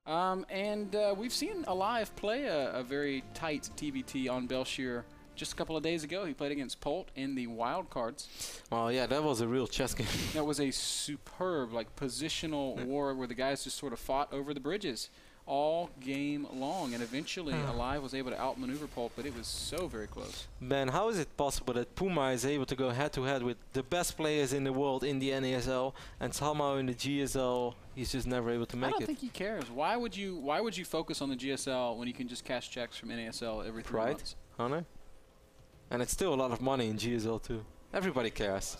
We've seen aLive play a very tight TVT on Belshir just a couple of days ago. He played against Polt in the wild cards. Oh yeah, that was a real chess game. That was a superb, like, positional war where the guys just sort of fought over the bridges all game long, and eventually aLive was able to outmaneuver Polt, but it was so very close. Man, how is it possible that PuMa is able to go head-to-head with the best players in the world in the NASL, and somehow in the GSL he's just never able to make it? I don't think he cares. Why would you focus on the GSL when you can just cash checks from NASL every 3 months? Honor? And it's still a lot of money in GSL too. Everybody cares.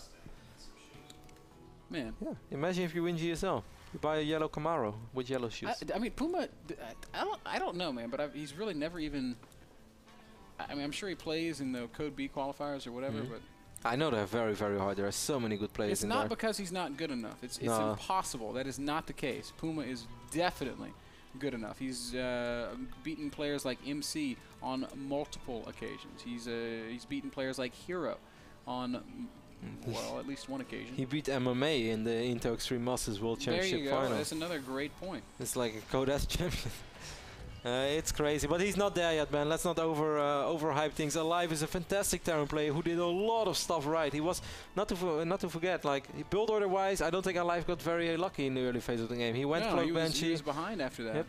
Man. Yeah, imagine if you win GSL. You buy a yellow Camaro with yellow shoes. I mean, PuMa, I don't know, man, but he's really never even... I mean, I'm sure he plays in the Code B qualifiers or whatever, but... I know they're very, very hard. There are so many good players in there. It's not because he's not good enough. It's impossible. That is not the case. PuMa is definitely good enough. He's beaten players like MC on multiple occasions. He's beaten players like Hero on... well, at least one occasion. He beat MMA in the Into Extreme Masters World Championship final. That's another great point. It's like a Code S champion. It's crazy, but he's not there yet, man. Let's not overhype things. aLive is a fantastic Terran player who did a lot of stuff right. He was not to forget, like, build order wise, I don't think aLive got very lucky in the early phase of the game. He went Cloak Banshee. He was behind after that. Yep.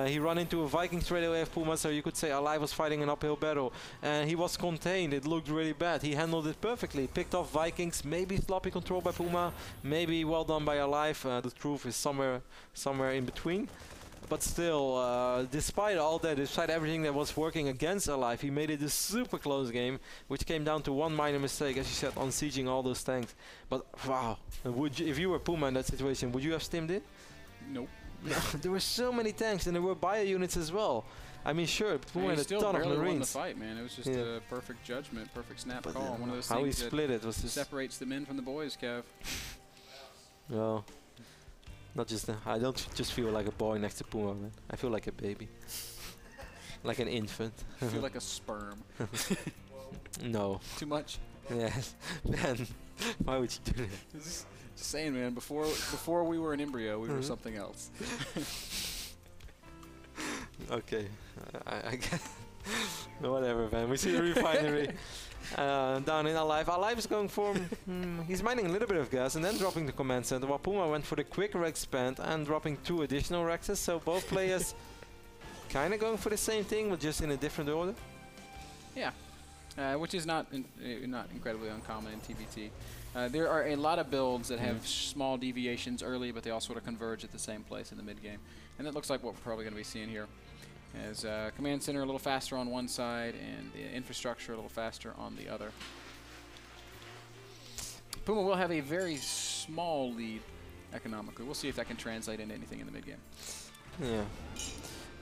He ran into a Viking straight away of PuMa, so you could say aLive was fighting an uphill battle. And he was contained. It looked really bad. He handled it perfectly. Picked off Vikings, maybe sloppy control by PuMa, maybe well done by aLive. The truth is somewhere in between. But still, despite all that, despite everything that was working against aLive, he made it a super close game, which came down to one minor mistake, as you said, on sieging all those tanks. But wow, if you were PuMa in that situation, would you have stimmed it? Nope. No, there were so many tanks, and there were bio units as well. I mean, sure, PuMa had a ton of Marines. Won the fight, man. It was just a perfect judgment, perfect snap call. One of those how things he split it was just separates the men from the boys, Kev. No, not just. I don't just feel like a boy next to PuMa, man. I feel like a baby, like an infant. I feel like a sperm. No. Too much. Yes, man. Why would you do that? Just saying, man. Before we were an embryo, we were something else. Okay, I guess. Whatever, man. We see the refinery down in aLive. aLive is going for... he's mining a little bit of gas and then dropping the command center, while PuMa went for the quicker expand and dropping 2 additional Rexes. So both players kind of going for the same thing, but just in a different order. Yeah, which is not incredibly uncommon in TVT. There are a lot of builds that have small deviations early, but they all sort of converge at the same place in the mid game. And that looks like what we're probably going to be seeing here. As command center a little faster on one side and the infrastructure a little faster on the other. PuMa will have a very small lead economically. We'll see if that can translate into anything in the mid game. Yeah.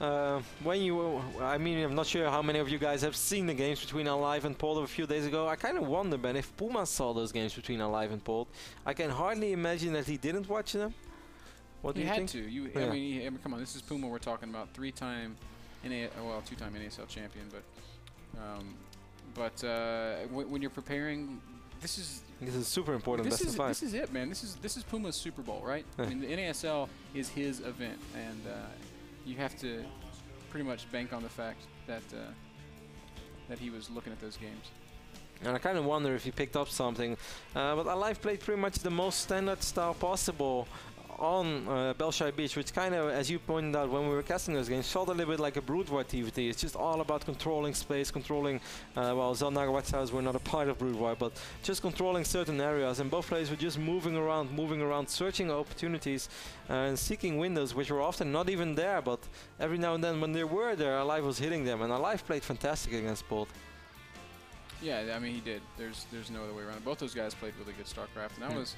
I mean, I'm not sure how many of you guys have seen the games between aLive and Polt a few days ago. I kind of wonder, Ben, if PuMa saw those games between aLive and Polt. I can hardly imagine that he didn't watch them. What do you think? He had to. I mean, come on, this is PuMa we're talking about. 2-time NASL champion, but when you're preparing, this is super important. This is it, man. This is PuMa's Super Bowl, right? I mean, the NASL is his event, and you have to pretty much bank on the fact that that he was looking at those games. And I kind of wonder if he picked up something. But aLive played pretty much the most standard style possible on Belshire Beach, which kind of, as you pointed out when we were casting those games, felt a little bit like a Brood War TVT. It's just all about controlling space, controlling, well, Zelnaga White House were not a part of Brood War, but just controlling certain areas, and both players were just moving around, searching opportunities and seeking windows, which were often not even there, but every now and then when they were there, aLive was hitting them, and aLive played fantastic against Polt. Yeah, I mean, he did. There's no other way around it. Both those guys played really good StarCraft, and that was...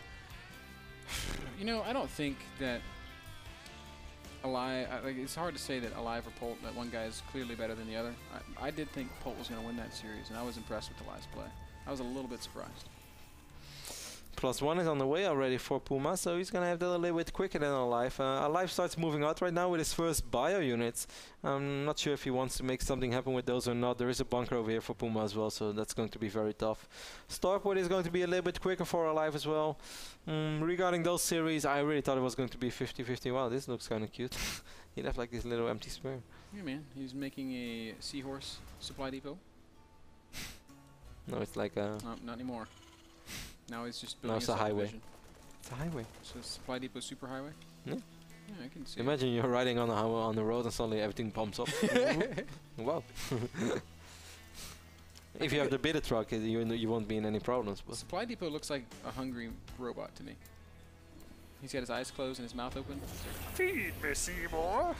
You know, I don't think that aLive... like, it's hard to say that aLive or Polt, that one guy is clearly better than the other. I did think Polt was going to win that series, and I was impressed with aLive's play. I was a little bit surprised. +1 is on the way already for PuMa, so he's going to have that a little bit quicker than aLive. aLive starts moving out right now with his first bio units. I'm not sure if he wants to make something happen with those or not. There is a bunker over here for PuMa as well, so that's going to be very tough. Starport is going to be a little bit quicker for aLive as well. Regarding those series, I really thought it was going to be 50-50. Wow, this looks kind of cute. He left like this little empty square. Yeah, man. He's making a seahorse supply depot. No, it's like a... No, not anymore. Now he's just building No, it's a highway. subdivision. It's a highway. So supply depot super highway? Yeah. Yeah, I can see Imagine you're riding on the road and suddenly everything pumps up. Wow. If you have the bidder truck, you won't be in any problems. But Supply depot looks like a hungry robot to me. He's got his eyes closed and his mouth open. Feed me, Seymour!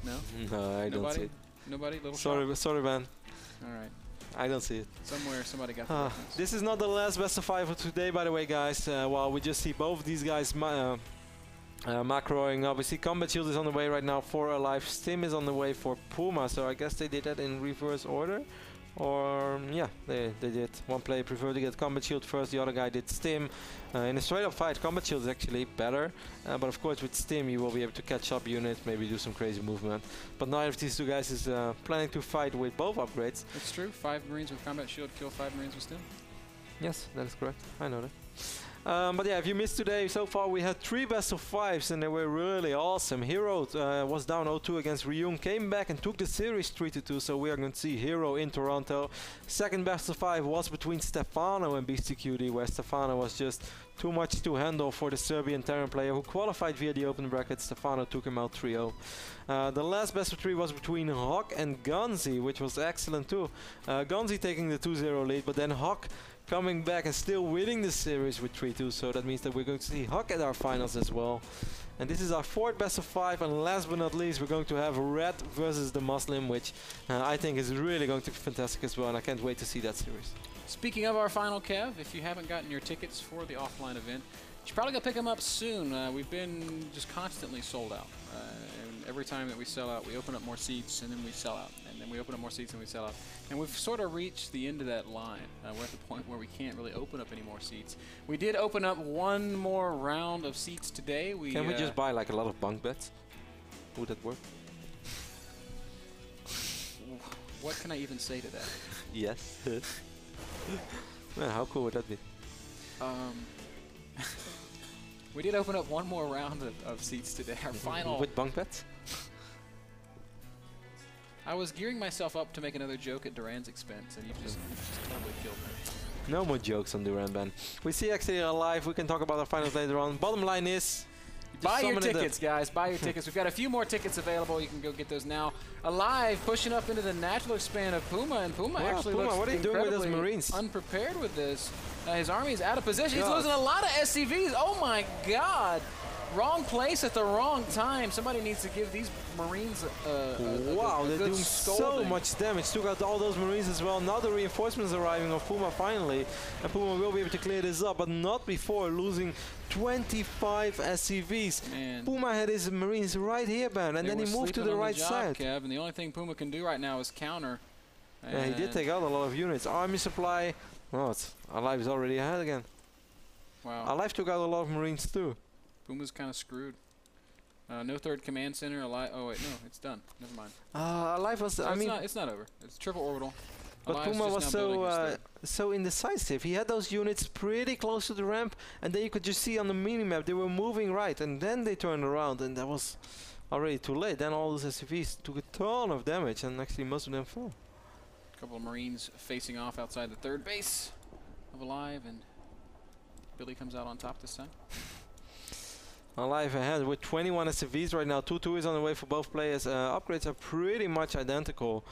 No? No, I don't see it. Nobody? Little Sorry, man. Alright. I don't see it. Somewhere somebody got the reference. This is not the last best of 5 for today, by the way, guys. While we just see both of these guys macroing. Obviously, Combat Shield is on the way right now for aLive. Stim is on the way for PuMa, so I guess they did that in reverse order. Or, yeah, they did. One player preferred to get Combat Shield first, the other guy did Stim. In a straight-up fight, Combat Shield is actually better. But of course, with Stim, you will be able to catch up units, maybe do some crazy movement. But neither of these two guys is planning to fight with both upgrades. It's true. 5 Marines with Combat Shield kill 5 Marines with Stim. Yes, that is correct. I know that. But yeah, if you missed today, so far we had 3 best of 5s and they were really awesome. Hero was down 0-2 against Ryung, came back and took the series 3-2, so we are going to see Hero in Toronto. Second best of 5 was between Stefano and BCQD, where Stefano was just too much to handle for the Serbian Terran player who qualified via the open bracket. Stefano took him out 3-0. The last best of 3 was between Hawk and Gonzi, which was excellent too. Gonzi taking the 2-0 lead, but then Hawk coming back and still winning the series with 3-2, so that means that we're going to see Hawk at our finals as well. And this is our 4th best of 5, and last but not least we're going to have Red versus the Muslim, which I think is really going to be fantastic as well, and I can't wait to see that series. Speaking of our final, Kev, if you haven't gotten your tickets for the offline event, you should probably go pick them up soon. We've been just constantly sold out. And every time that we sell out, we open up more seats, and then we sell out. And then we open up more seats, and we sell out. And we've sort of reached the end of that line. We're at the point where we can't really open up any more seats. We did open up one more round of seats today. Can we just buy like a lot of bunk beds? Would that work? What can I even say to that? Yes. Man, how cool would that be? We did open up one more round of seats today. Our final. With bunk beds? I was gearing myself up to make another joke at Duran's expense, and you've just totally killed me. No more jokes on Duran, Ben. We see actually aLive. We can talk about our finals later on. Bottom line is, buy your tickets, guys. Buy your tickets. We've got a few more tickets available. You can go get those now. aLive pushing up into the natural expand of PuMa, and PuMa actually looks what are you doing with those Marines? Unprepared with this. His army is out of position. He's losing a lot of SCVs. Oh my God. Wrong place at the wrong time. Somebody needs to give these Marines wow, a they're good doing scolding. so much damage. Took out all those Marines as well. Now the reinforcements arriving on PuMa finally. And PuMa will be able to clear this up, but not before losing 25 SCVs. Man. PuMa had his Marines right here, Ben, and then he moved to the right side. Kev, and the only thing PuMa can do right now is counter. Yeah, he did take out a lot of units. Army supply. Oh, aLive is already ahead again. Wow. aLive took out a lot of Marines too. PuMa's kind of screwed. No third command center. aLive. Oh wait, no, it's done. Never mind. aLive was. So I mean, it's not over. It's triple orbital. but aLive's PuMa was so so indecisive. He had those units pretty close to the ramp, and then you could just see on the minimap they were moving right, and then they turned around, and that was already too late. Then all those SCVs took a ton of damage, and actually most of them fell. A couple of Marines facing off outside the third base of aLive, and Billy comes out on top this time. aLive ahead with 21 SCVs right now. 2-2 is on the way for both players. Upgrades are pretty much identical.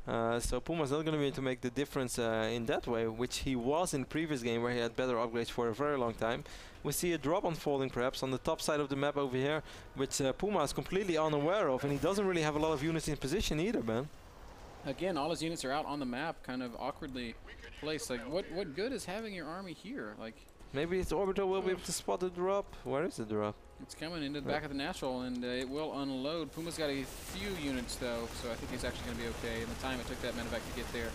So PuMa's not going to be able to make the difference in that way, which he was in previous game where he had better upgrades for a very long time. We see a drop unfolding perhaps on the top side of the map over here, which PuMa is completely unaware of, and he doesn't really have a lot of units in position either, man. Again, all his units are out on the map, kind of awkwardly placed. Like, what good is having your army here? Like, maybe its orbital will be able to spot the drop. Where is the drop? It's coming into the back of the natural, and it will unload. PuMa's got a few units, though, so I think he's actually going to be okay. In the time it took that medevac to get there,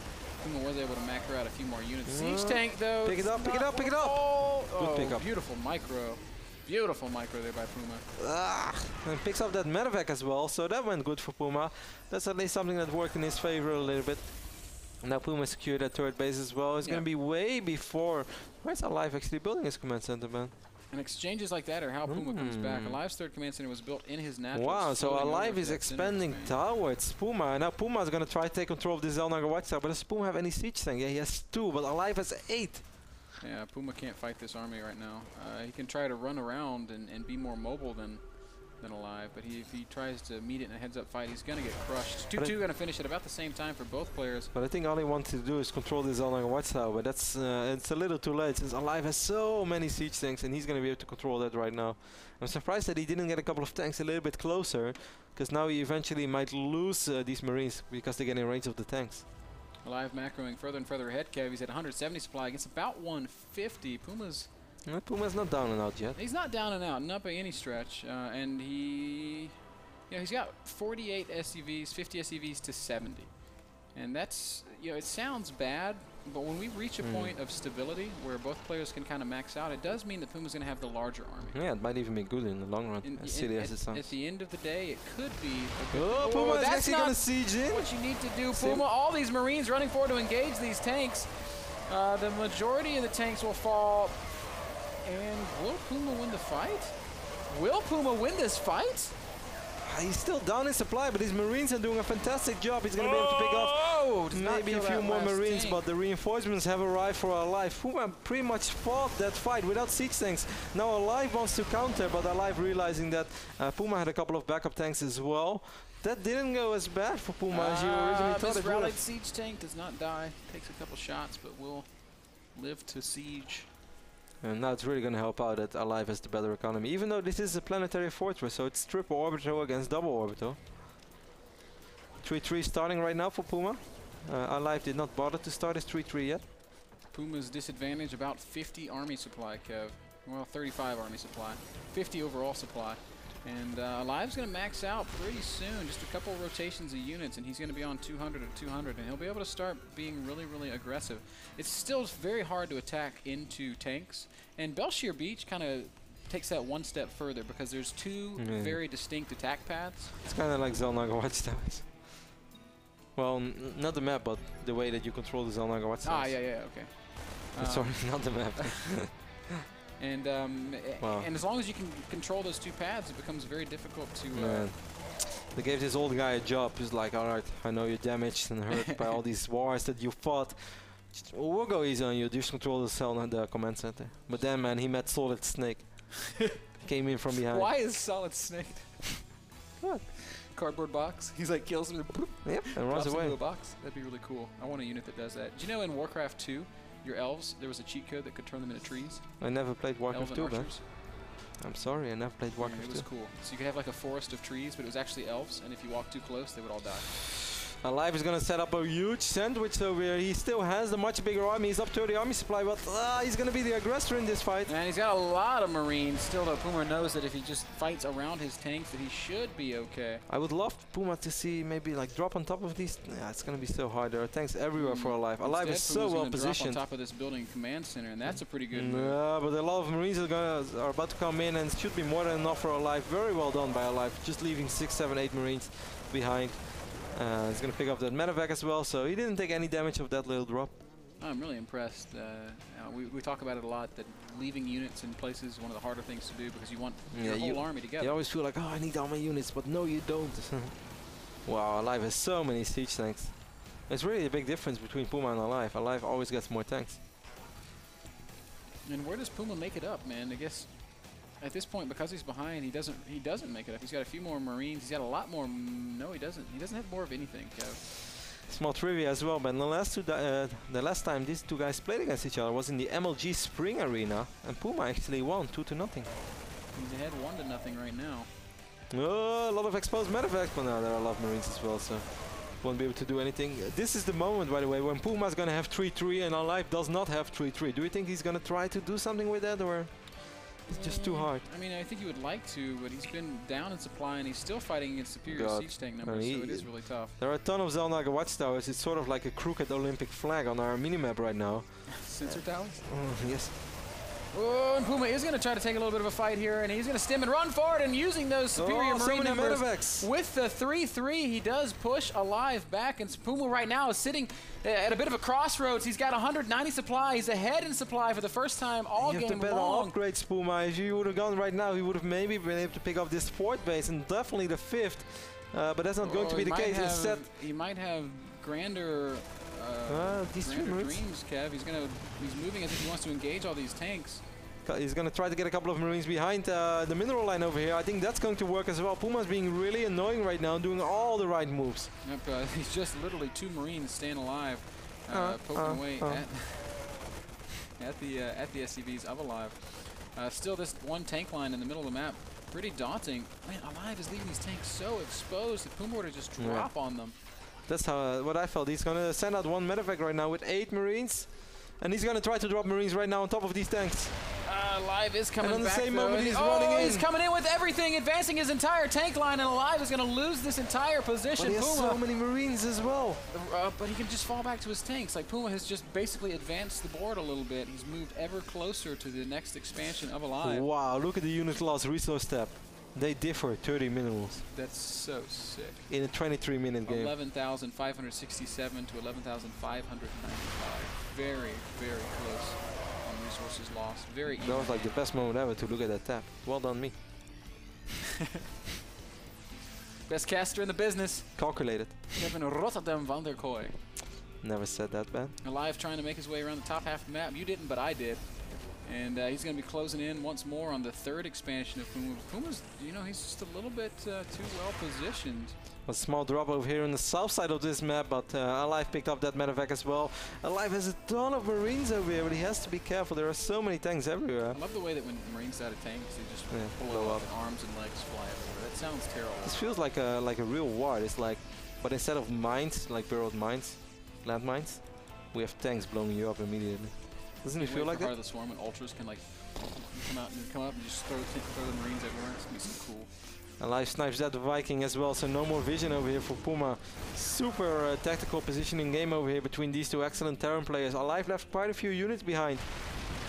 PuMa was able to macro out a few more units. Siege tank, though. Pick it up, pick it up, pick it up! Good pick up. Beautiful micro. Beautiful micro there by PuMa. And picks up that medevac as well, so that went good for PuMa. That's at least something that worked in his favor a little bit. Now PuMa secured that third base as well. It's going to be way before. Where's aLive actually building his command center, man? And exchanges like that are how PuMa comes back. aLive's third command center was built in his natural. Wow, so aLive is expanding towards PuMa. And now PuMa is going to try to take control of this Xel'Naga Watchtower. But does PuMa have any siege tank? Yeah, he has 2, but aLive has 8. Yeah, PuMa can't fight this army right now. He can try to run around and be more mobile than aLive, but if he tries to meet it in a heads-up fight, he's going to get crushed. 2-2 going to finish at about the same time for both players. But I think all he wants to do is control this Xel'Naga Watchtower, but that's it's a little too late since aLive has so many siege tanks and he's going to be able to control that right now. I'm surprised that he didn't get a couple of tanks a little bit closer, because now he eventually might lose these Marines because they get in range of the tanks. aLive macroing further and further ahead, Kev. He's at 170 supply against about 150. PuMa's not down and out yet. He's not down and out, not by any stretch. And he's got 48 SCVs, 50 SCVs to 70. And that's, it sounds bad, but when we reach a point of stability where both players can kind of max out, it does mean that PuMa's going to have the larger army. Yeah, it might even be good in the long run, as silly as it sounds. At the end of the day, it could be. Oh, PuMa is actually going to siege in. What you need to do, PuMa, all these Marines running forward to engage these tanks. The majority of the tanks will fall. And will PuMa win the fight? Will PuMa win this fight? He's still down in supply, but his Marines are doing a fantastic job. He's going to be able to pick off maybe a few more Marines, but the reinforcements have arrived for aLive. PuMa pretty much fought that fight without siege tanks. Now aLive wants to counter, but aLive realizing that PuMa had a couple of backup tanks as well. That didn't go as bad for PuMa as you originally thought it would. This siege tank does not die. Takes a couple shots, but will live to siege. And now it's really going to help out that aLive has the better economy, even though this is a planetary fortress, so it's triple orbital against double orbital. 3-3 starting right now for PuMa. aLive did not bother to start his 3-3 yet. PuMa's disadvantage about 50 army supply, Kev. Well, 35 army supply, 50 overall supply. And aLive's going to max out pretty soon, just a couple of rotations of units, and he's going to be on 200 or 200, and he'll be able to start being really, really aggressive. It's still very hard to attack into tanks, and Belshir Beach kind of takes that one step further because there's two very distinct attack paths. It's kind of like Xel'Naga Watchtowers. Well, not the map, but the way that you control the Xel'Naga Watchtowers. Ah, yeah, okay. Sorry, not the map. And and as long as you can control those two paths, it becomes very difficult to. They gave this old guy a job. He's like, all right, I know you're damaged and hurt by all these wars that you fought. We'll go easy on you. Just control the cell and the command center. But then, man, he met Solid Snake. Came in from behind. Why is Solid Snake? What? Cardboard box. He's like kills him. Yep, and runs away. Into a box. That'd be really cool. I want a unit that does that. Do you know in Warcraft 2? Your elves, there was a cheat code that could turn them into trees. I never played Warcraft 2, man. I'm sorry, I never played Warcraft 2. It was cool. So you could have like a forest of trees, but it was actually elves, and if you walked too close, they would all die. aLive is going to set up a huge sandwich over here. He still has the much bigger army. He's up to the army supply, but he's going to be the aggressor in this fight. And he's got a lot of Marines. Still, though, PuMa knows that if he just fights around his tanks, that he should be okay. I would love PuMa to see maybe like drop on top of these. Yeah, it's going to be so hard. There are tanks everywhere for aLive. aLive is so well positioned. Drop on top of this building command center, and that's a pretty good move. Yeah, but a lot of Marines are about to come in, and it should be more than enough for aLive. Very well done by aLive. Just leaving 6, 7, 8 Marines behind. He's going to pick up that medevac as well, so he didn't take any damage of that little drop. I'm really impressed. We talk about it a lot, that leaving units in places is one of the harder things to do because you want your whole army together. You always feel like, oh, I need all my units, but no, you don't. Wow, aLive has so many siege tanks. It's really a big difference between PuMa and aLive. aLive always gets more tanks. And where does PuMa make it up, man? I guess at this point, because he's behind, he doesn't make it up. He's got a few more Marines. He's got a lot more. No, he doesn't. He doesn't have more of anything, Kev. Small trivia as well, but the last time these two guys played against each other was in the MLG Spring Arena, and PuMa actually won 2-0. He's ahead 1-0 right now. Oh, a lot of exposed medevacs, but now there are a lot of Marines as well, so won't be able to do anything. This is the moment, by the way, when PuMa's going to have 3-3 and aLive does not have 3-3. Do you think he's going to try to do something with that, or it's just too hard? I mean, I think he would like to, but he's been down in supply and he's still fighting against superior siege tank numbers, so it is really tough. There are a ton of Xel'Naga Watchtowers. It's sort of like a crooked Olympic flag on our minimap right now. Sensor towers? Yes. Oh, and PuMa is going to try to take a little bit of a fight here, and he's going to stim and run forward, and using those superior marine numbers with the 3-3, he does push aLive back, and PuMa right now is sitting at a bit of a crossroads. He's got 190 supply. He's ahead in supply for the first time all game long. You have to bet on upgrades, PuMa. If you would have gone right now, he would have maybe been able to pick up this 4th base and definitely the 5th. But that's not going to be the case. Instead, he might have grander dreams, Kev. He's moving as if he wants to engage all these tanks. He's going to try to get a couple of marines behind the mineral line over here. I think that's going to work as well. PuMa's being really annoying right now, doing all the right moves. Yep, he's just literally 2 marines staying alive, poking away at the SCVs of aLive. Still, this one tank line in the middle of the map, pretty daunting. Man, aLive is leaving these tanks so exposed that PuMa were to just drop on them. That's what I felt. He's going to send out one medevac right now with 8 marines. And he's going to try to drop marines right now on top of these tanks. aLive is coming back. And on the same moment he's running in. He's coming in with everything, advancing his entire tank line, and aLive is going to lose this entire position. But he has PuMa, so many marines as well. but he can just fall back to his tanks. Like, PuMa has just basically advanced the board a little bit. He's moved ever closer to the next expansion of aLive. Wow, look at the unit loss resource step. They differ 30 minerals. That's so sick. In a 23-minute game. 11,567 to 11,595. Very, very close on resources lost. Very even. That was like the best moment ever to look at that tap. Well done, me. Best caster in the business. Calculated. Kevin Rotterdam van der Kooi. Never said that, man. aLive trying to make his way around the top half of the map. You didn't, but I did. And he's going to be closing in once more on the 3rd expansion of PuMa. PuMa's, you know, he's just a little bit too well positioned. A small drop over here on the south side of this map, but aLive picked up that medevac as well. aLive has a ton of marines over here, but he has to be careful. There are so many tanks everywhere. I love the way that when marines out of tanks, they just blow up and arms and legs fly everywhere. That sounds terrible. This feels like a real war. It's like, but instead of mines, like burrowed mines, landmines, we have tanks blowing you up immediately. Doesn't it feel like that? Part of the swarm and ultras can like come up and just throw the marines everywhere. It's gonna be so cool. aLive snipes that Viking as well, so no more vision over here for PuMa. Super tactical positioning game over here between these two excellent Terran players. aLive left quite a few units behind.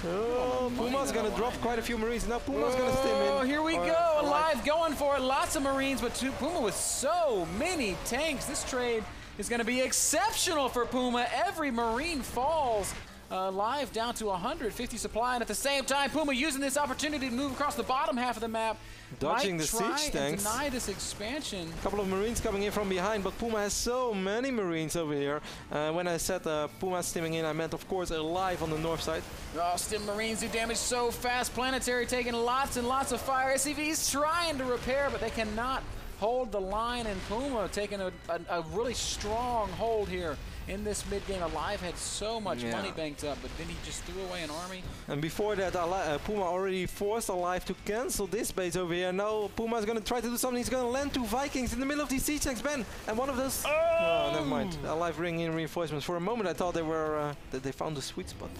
Oh, PuMa's gonna drop quite a few marines. Now PuMa's gonna stim in. Oh, here we go. aLive going for it. Lots of marines, but PuMa with so many tanks. This trade is gonna be exceptional for PuMa. Every marine falls. aLive down to 150 supply, and at the same time, PuMa using this opportunity to move across the bottom half of the map. Dodging the siege tanks. Deny this expansion. A couple of marines coming in from behind, but PuMa has so many marines over here. When I said PuMa stimming in, I meant, of course, aLive on the north side. Oh, stim marines do damage so fast. Planetary taking lots and lots of fire. SCV's trying to repair, but they cannot hold the line, and PuMa taking a really strong hold here in this mid-game. aLive had so much money banked up, but then he just threw away an army. And before that, PuMa already forced aLive to cancel this base over here. Now PuMa is going to try to do something. He's going to land 2 Vikings in the middle of these siege tanks, Ben. And one of those... Oh, never mind. aLive bringing in reinforcements. For a moment, I thought they were that they found the sweet spot,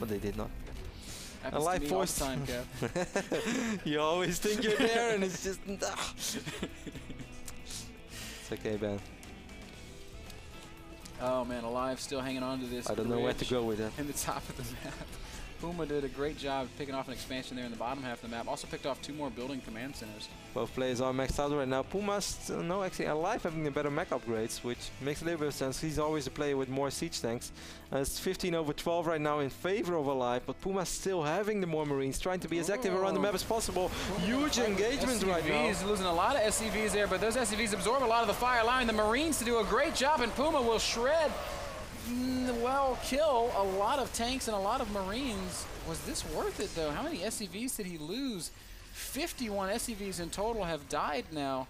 but they did not. aLive forced time, Kev. You always think you're there, and it's just... It's okay, Ben. Oh man, aLive still hanging on to this. I don't know where to go with that. In the top of the map. PuMa did a great job picking off an expansion there in the bottom half of the map. Also picked off 2 more building command centers. Both players are maxed out right now. PuMa's, no, actually aLive having the better mech upgrades, which makes a little bit of sense. He's always a player with more siege tanks. It's 15/12 right now in favor of aLive, but PuMa's still having the more marines, trying to be as active around the map as possible. Huge engagement right now. He's losing a lot of SCVs there, but those SCVs absorb a lot of the fire, allowing the marines to do a great job, and PuMa will shred, well, kill a lot of tanks and a lot of marines. Was this worth it, though? How many SCVs did he lose? 51 SCVs in total have died now,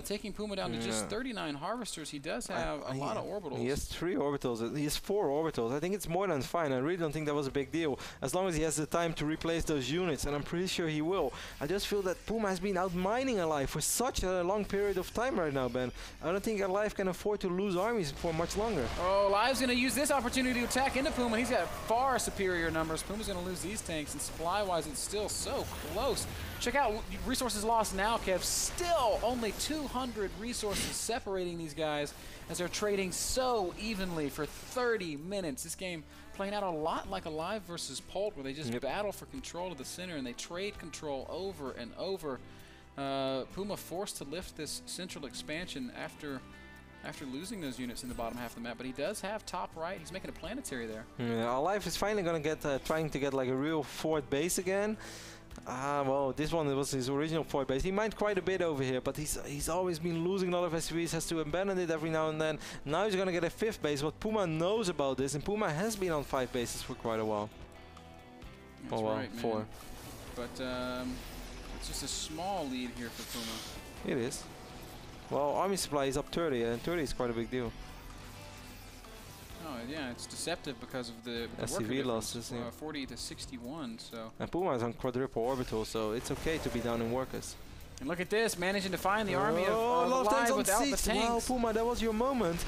taking PuMa down to just 39 harvesters. He does have a lot of orbitals. He has 3 orbitals. He has 4 orbitals. I think it's more than fine. I really don't think that was a big deal, as long as he has the time to replace those units, and I'm pretty sure he will. I just feel that PuMa has been outmining aLive for such a long period of time right now, Ben. I don't think aLive can afford to lose armies for much longer. Oh, aLive's going to use this opportunity to attack into PuMa. He's got far superior numbers. PuMa's going to lose these tanks, and supply-wise, it's still so close. Check out resources lost now, Kev. Still only 200 resources separating these guys as they're trading so evenly for 30 minutes. This game playing out a lot like aLive versus Polt, where they just battle for control of the center and they trade control over and over. PuMa forced to lift this central expansion after losing those units in the bottom half of the map, but he does have top right. He's making a planetary there. Yeah, aLive is finally going to get trying to get like a real fort base again. Well, this one was his original fort base. He mined quite a bit over here, but he's always been losing a lot of SCVs, has to abandon it every now and then. Now he's going to get a 5th base. What PuMa knows about this, and PuMa has been on 5 bases for quite a while. That's right, 4. Man. But it's just a small lead here for PuMa. It is. Well, army supply is up 30, and 30 is quite a big deal. Oh yeah, it's deceptive because of the SCV losses. 40 to 61. So. And PuMa is on quadruple orbital, so it's okay to be down in workers. And look at this, managing to find the army of aLive without the tanks. Wow, PuMa, that was your moment.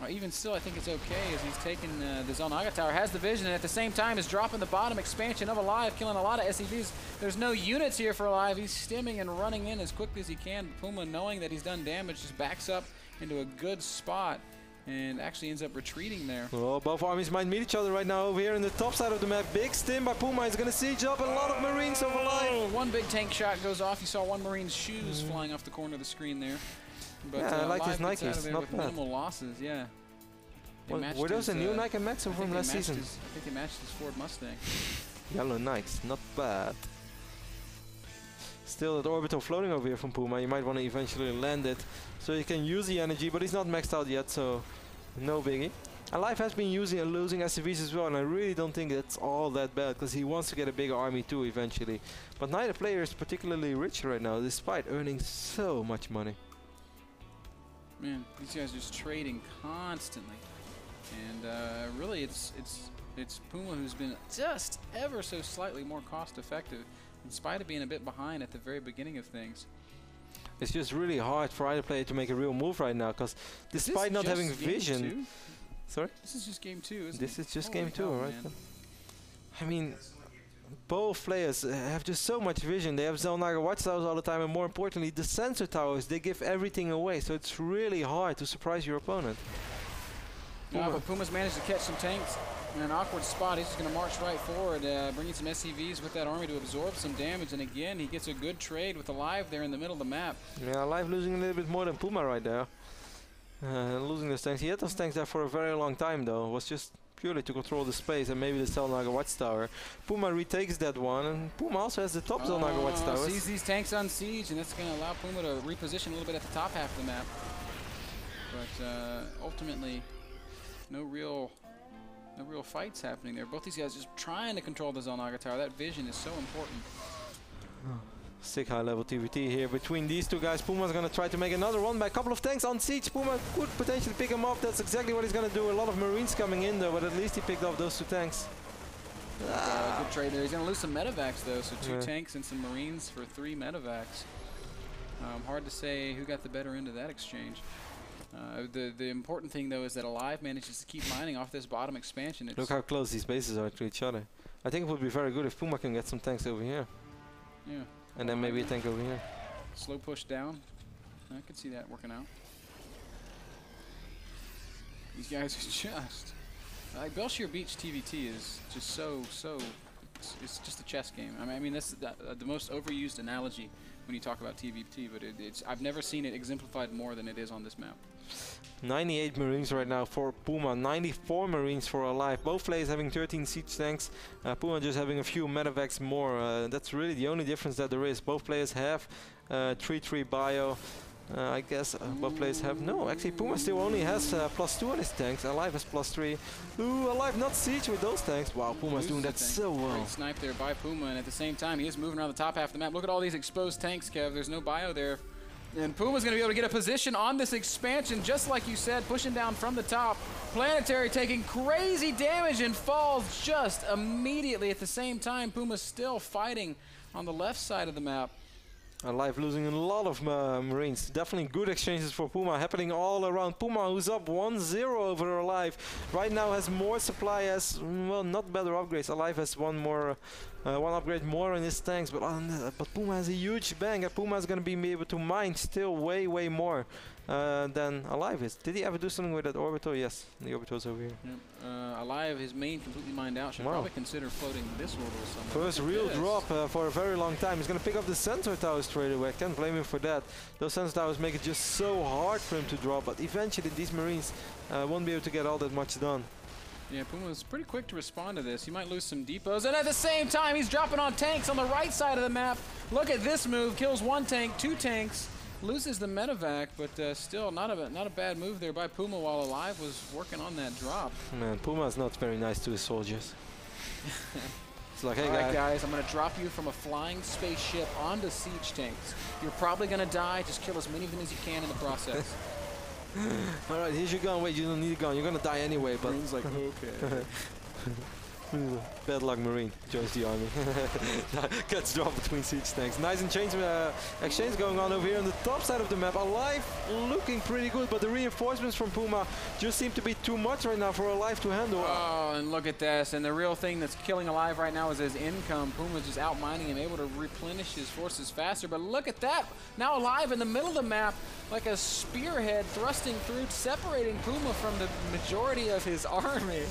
Well, even still, I think it's okay as he's taking the Xel'Naga Tower, has the vision, and at the same time is dropping the bottom expansion of aLive, killing a lot of SCVs. There's no units here for aLive. He's stimming and running in as quickly as he can. PuMa, knowing that he's done damage, just backs up into a good spot and actually ends up retreating there. Well, both armies might meet each other right now over here in the top side of the map. Big stim by PuMa. He's going to siege up a lot of Marines over aLive. One big tank shot goes off. You saw one Marine's shoes flying off the corner of the screen there. But yeah, I like his Nikes. Nikes. Not with bad. Minimal losses, yeah. Were those a new Nike Max from last season? I think they matched his Ford Mustang. Yellow Nikes, not bad. Still that orbital floating over here from PuMa. You might want to eventually land it so you can use the energy, but he's not maxed out yet, so no biggie. aLive has been using and losing SCVs as well, and I really don't think that's all that bad because he wants to get a bigger army too eventually. But neither player is particularly rich right now, despite earning so much money. Man, these guys are just trading constantly. And really, it's PuMa who's been just ever so slightly more cost-effective, in spite of being a bit behind at the very beginning of things. It's just really hard for either player to make a real move right now, because despite not having vision... Sorry? This is just game 2, isn't it? This is just game 2, right? I mean, both players have just so much vision. They have Xel'Naga watchtowers all the time, and more importantly, the sensor towers, they give everything away, so it's really hard to surprise your opponent. But PuMa's managed to catch some tanks in an awkward spot. He's just going to march right forward, bringing some SCVs with that army to absorb some damage. And again, he gets a good trade with aLive there in the middle of the map. Yeah, aLive losing a little bit more than PuMa right there. Losing those tanks. He had those tanks there for a very long time, though. It was just purely to control the space and maybe the Xel'Naga watchtower. PuMa retakes that one, and PuMa also has the top Xel'Naga watchtowers. Sees these tanks on siege, and that's going to allow PuMa to reposition a little bit at the top half of the map. But ultimately, no real fights happening there. Both these guys just trying to control the Xel'Naga Tower. That vision is so important. Sick high level TVT here between these two guys. PuMa's going to try to make another one by a couple of tanks on siege. PuMa could potentially pick him up. That's exactly what he's going to do. A lot of Marines coming in though, but at least he picked off those 2 tanks. Good trade there. He's going to lose some medevacs though, so 2 tanks and some Marines for 3 medevacs. Hard to say who got the better end of that exchange. The important thing though is that aLive manages to keep mining off this bottom expansion. Look how close these bases are to each other. I think it would be very good if PuMa can get some tanks over here. Yeah. And then maybe a tank over here. Slow push down. I could see that working out. These guys are just... Like Belshire Beach TVT is just so... It's just a chess game. I mean that's the most overused analogy when you talk about TVT, but I've never seen it exemplified more than it is on this map. 98 Marines right now for PuMa, 94 Marines for aLive. Both players having 13 siege tanks. PuMa just having a few medevacs more. That's really the only difference that there is. Both players have 3-3 bio. I guess both players have... No, actually PuMa still only has +2 on his tanks. aLive has +3. Ooh, aLive not siege with those tanks. Wow, PuMa's doing that so well. Great snipe there by PuMa, and at the same time he is moving around the top half of the map. Look at all these exposed tanks, Kev. There's no bio there. And PuMa's going to be able to get a position on this expansion, just like you said, pushing down from the top. Planetary taking crazy damage and falls just immediately. At the same time, PuMa's still fighting on the left side of the map. aLive losing a lot of Marines. Definitely good exchanges for PuMa happening all around. PuMa, who's up 1-0 over aLive, right now has more supply, as well, not better upgrades. aLive has one upgrade more in his tanks, but PuMa has a huge bang, and PuMa is going to be able to mine still way more than aLive is. Did he ever do something with that orbital? Yes, the orbital's over here. Yep. aLive, his main completely mined out. Should probably consider floating this orbital somewhere. First real drop for a very long time. He's going to pick up the sensor tower straight away. Can't blame him for that. Those sensor towers make it just so hard for him to drop, but eventually these Marines won't be able to get all that much done. Yeah, PuMa was pretty quick to respond to this. He might lose some depots, and at the same time, he's dropping on tanks on the right side of the map. Look at this move. Kills 1 tank, 2 tanks. Loses the medevac, but still not a bad move there by PuMa while aLive was working on that drop. Man, PuMa is not very nice to his soldiers. It's like, hey guys, I'm gonna drop you from a flying spaceship onto siege tanks. You're probably gonna die. Just kill as many of them as you can in the process. All right, here's your gun. Wait, you don't need a gun. You're gonna die anyway. But Marine's like, okay. Bad luck, Marine joins the army. Gets dropped between siege tanks. Nice exchange going on over here on the top side of the map. aLive looking pretty good, but the reinforcements from PuMa just seem to be too much right now for aLive to handle. Oh, and look at this. And the real thing that's killing aLive right now is his income. PuMa's just out mining him, able to replenish his forces faster. But look at that. Now aLive in the middle of the map, like a spearhead thrusting through, separating PuMa from the majority of his army.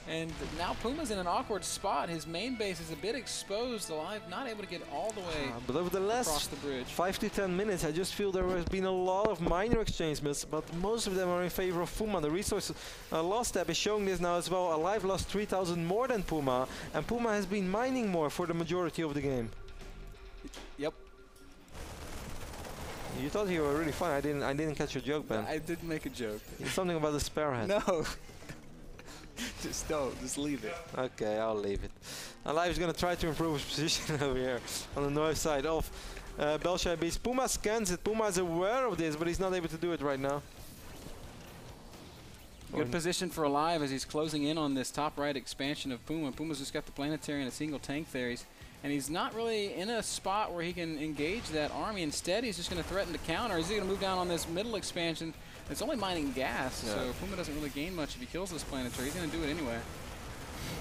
And now PuMa's in an awkward spot. His main base is a bit exposed. aLive not able to get all the way but over the last the bridge. 5 to 10 minutes, I just feel there has been a lot of minor exchanges, but most of them are in favor of PuMa. The resource loss tab is showing this now as well. aLive lost 3,000 more than PuMa, and PuMa has been mining more for the majority of the game. Yep. You thought you were really funny. I didn't catch your joke, Ben. I did make a joke. Something about the spearhead. No. Just don't. Just leave it. Okay, I'll leave it. aLive is going to try to improve his position over here on the north side of Belshai Beach. PuMa scans it. PuMa is aware of this, but he's not able to do it right now. Good position for aLive as he's closing in on this top right expansion of PuMa. PuMa's just got the planetary and a single tank there. And he's not really in a spot where he can engage that army. Instead, he's just going to threaten to counter. Is he going to move down on this middle expansion? It's only mining gas, so PuMa doesn't really gain much if he kills this planetary. He's going to do it anyway.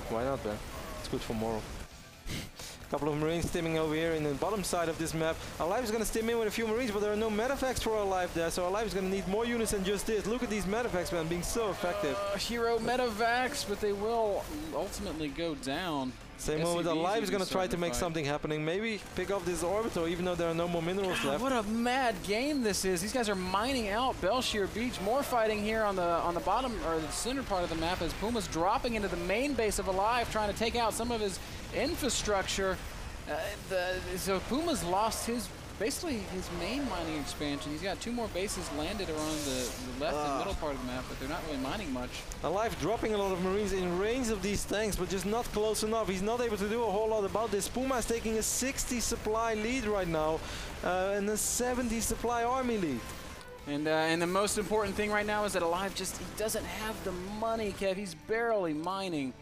Why not, Ben? It's good for moral. A couple of Marines stimming over here in the bottom side of this map. aLive is going to stim in with a few Marines, but there are no medevacs for aLive there, so aLive is going to need more units than just this. Look at these medevacs, man, being so effective. Hero medevacs, but they will ultimately go down. Same one with aLive is going to try to make something happening. Maybe pick up this orbital, even though there are no more minerals left. What a mad game this is. These guys are mining out Belshire Beach. More fighting here on the bottom, or the center part of the map, as PuMa's dropping into the main base of aLive, trying to take out some of his infrastructure. So PuMa's lost basically his main mining expansion. He's got 2 more bases landed around the left and middle part of the map, but they're not really mining much. aLive dropping a lot of Marines in range of these tanks, but just not close enough. He's not able to do a whole lot about this. PuMa is taking a 60 supply lead right now, and a 70 supply army lead. And the most important thing right now is that aLive he doesn't have the money, Kev. He's barely mining.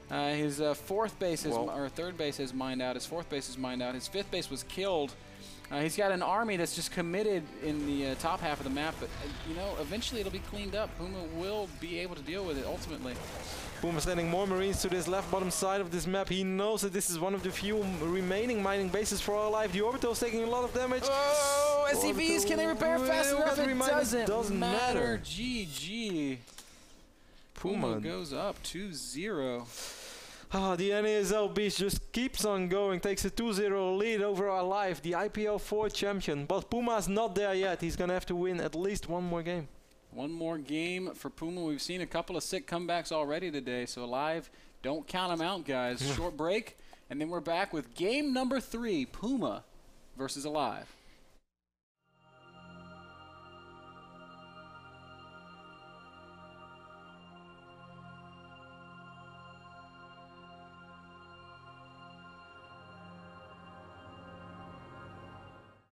His 4th base or 3rd base is mined out. His 4th base is mined out. His 5th base was killed. He's got an army that's just committed in the top half of the map, but you know, eventually it'll be cleaned up. PuMa will be able to deal with it ultimately. PuMa sending more Marines to this left bottom side of this map. He knows that this is one of the few remaining mining bases for aLive. The orbital is taking a lot of damage. Oh, SCVs, can they repair fast enough? It doesn't matter. GG. PuMa goes up 2-0. The NASL beast just keeps on going, takes a 2-0 lead over aLive, the IPL 4 champion. But PuMa's not there yet. He's going to have to win at least 1 more game. 1 more game for PuMa. We've seen a couple of sick comebacks already today, so aLive, don't count them out, guys. Short break, and then we're back with game number 3, PuMa versus aLive.